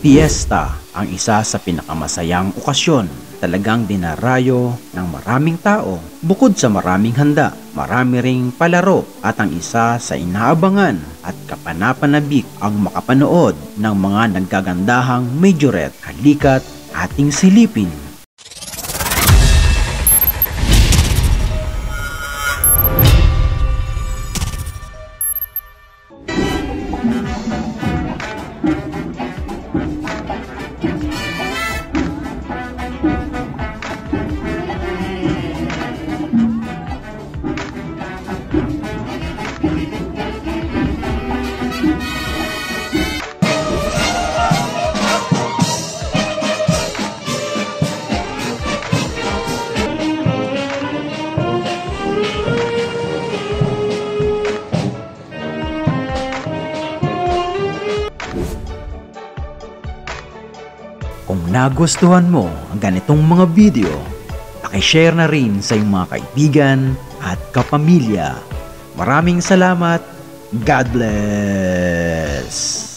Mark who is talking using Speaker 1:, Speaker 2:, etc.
Speaker 1: Fiesta ang isa sa pinakamasayang okasyon. Talagang dinarayo ng maraming tao. Bukod sa maraming handa, marami ring palaro at ang isa sa inaabangan at kapanapanabik ang makapanood ng mga naggagandahang majorette. Halika't ating silipin. Kung nagustuhan mo ang ganitong mga video, paki-share na rin sa iyong mga kaibigan at kapamilya. Maraming salamat. God bless!